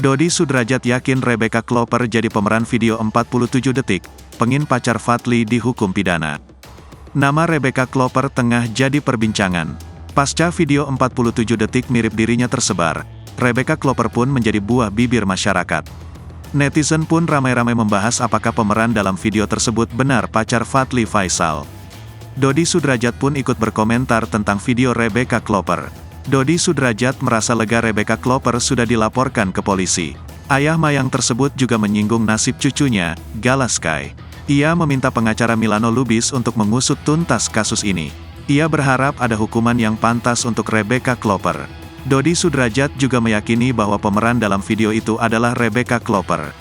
Dodi Sudrajat yakin Rebecca Klopper jadi pemeran video 47 detik, pengin pacar Fadly dihukum pidana. Nama Rebecca Klopper tengah jadi perbincangan. Pasca video 47 detik mirip dirinya tersebar, Rebecca Klopper pun menjadi buah bibir masyarakat. Netizen pun ramai-ramai membahas apakah pemeran dalam video tersebut benar pacar Fadly Faisal. Dodi Sudrajat pun ikut berkomentar tentang video Rebecca Klopper. Dodi Sudrajat merasa lega Rebecca Klopper sudah dilaporkan ke polisi. Ayah Mayang tersebut juga menyinggung nasib cucunya, Gala Sky. Ia meminta pengacara Milano Lubis untuk mengusut tuntas kasus ini. Ia berharap ada hukuman yang pantas untuk Rebecca Klopper. Dodi Sudrajat juga meyakini bahwa pemeran dalam video itu adalah Rebecca Klopper.